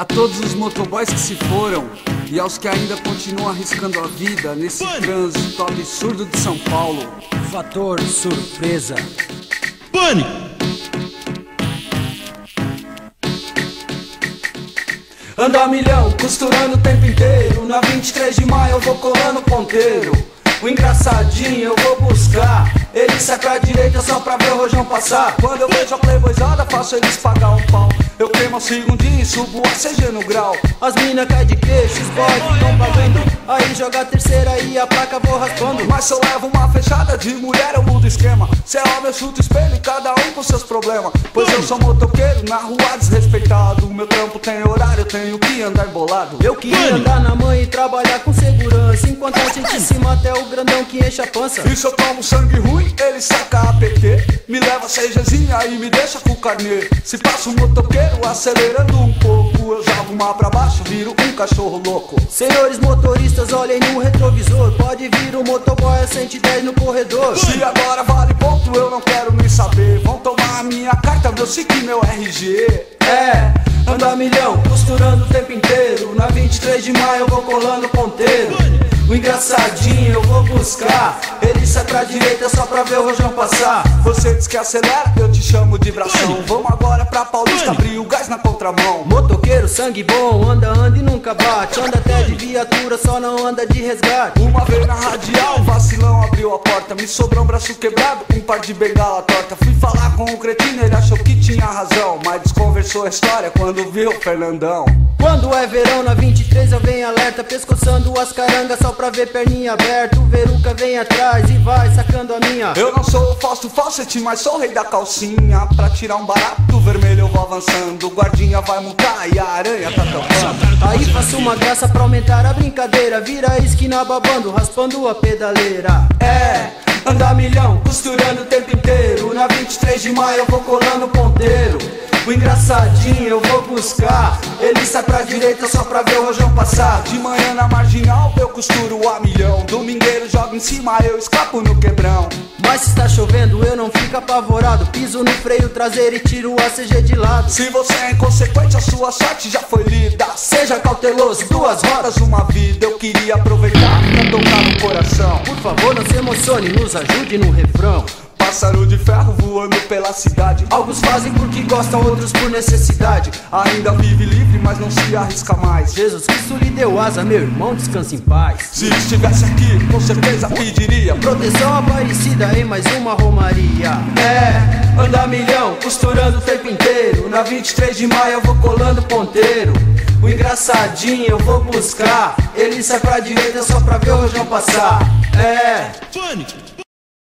A todos os motoboys que se foram e aos que ainda continuam arriscando a vida nesse trânsito absurdo de São Paulo. Fator surpresa. Pânico! Ando a milhão, costurando o tempo inteiro. Na 23 de maio eu vou colando ponteiro. O engraçadinho eu vou buscar. Ele sai pra direita só pra ver o rojão passar. Quando eu vejo a playboyzada, faço eles pagar um pau. Eu queimo a segundinha e subo a CG no grau. As mina cai de queixo, os boys tão pagando. Aí joga a terceira e a placa vou raspando. Mas se eu levo uma fechada de mulher eu mudo o esquema. Se é homem eu chuto espelho e cada um com seus problemas. Pois eu sou motoqueiro, na rua desrespeitado. Meu trampo tem horário, eu tenho que andar embolado. Eu queria andar na mãe e trabalhar com segurança, enquanto a gente se mata é o grandão que enche a pança. E se eu tomo sangue ruim, ele saca APT. Me leva CGzinha e me deixa com o carnê. Se passa um motoqueiro acelerando um pouco, eu jogo uma pra baixo, viro um cachorro louco. Senhores motoristas, olhem no retrovisor. Pode vir o motoboy a 110 no corredor. Se agora vale ponto, eu não quero nem saber. Vão tomar a minha carta, meu SIC e meu RG. Ando a milhão, costurando o tempo inteiro. Na 23 de maio eu vou colando ponteiro. O engraçadinho eu vou buscar. Ele sai pra direita só pra ver o rojão passar. Você diz que acelera, eu te chamo de bração. Vamos agora pra Paulista abrir o gás na contramão. Motoqueiro, sangue bom, anda e nunca bate. Anda até de viatura, só não anda de resgate. Uma vez na radial, vacilão abriu a porta. Me sobrou um braço quebrado, um par de bengala torta. Fui falar com o cretino, ele achou que tinha razão, mas desconversou a história quando viu o Fernandão. Quando é verão na 23 eu venho alerta, pescoçando as carangas só pra ver perninha aberta. O Veruca vem atrás e vai sacando a minha. Eu não sou o Fausto Fawcett, mas sou o rei da calcinha. Pra tirar um barato vermelho eu vou avançando. O guardinha vai multar e a aranha tá tampando. Aí faço uma graça pra aumentar a brincadeira. Vira a esquina babando, raspando a pedaleira. Anda a milhão, costurando o tempo inteiro. Na 23 de maio eu vou colando ponteiro. O engraçadinho eu vou buscar. Ele sai pra direita só pra ver o rojão passar. De manhã na marginal eu costuro a milhão. Domingueiro joga em cima, eu escapo no quebrão. Mas se está chovendo eu não fico apavorado. Piso no freio traseiro e tiro a CG de lado. Se você é inconsequente a sua sorte já foi lida. Seja cauteloso, duas rodas, uma vida. Eu queria aproveitar pra tocar no coração. Por favor não se emocione, nos ajude no refrão. Pássaro de ferro voando pela cidade. Alguns fazem porque gostam, outros por necessidade. Ainda vive livre, mas não se arrisca mais. Jesus Cristo lhe deu asa, meu irmão, descanse em paz. Se estivesse aqui, com certeza pediria proteção Aparecida em mais uma romaria. Anda a milhão, costurando o tempo inteiro. Na 23 de maio eu vou colando ponteiro. O engraçadinho eu vou buscar. Ele sai pra direita só pra ver o rojão passar. Pânico!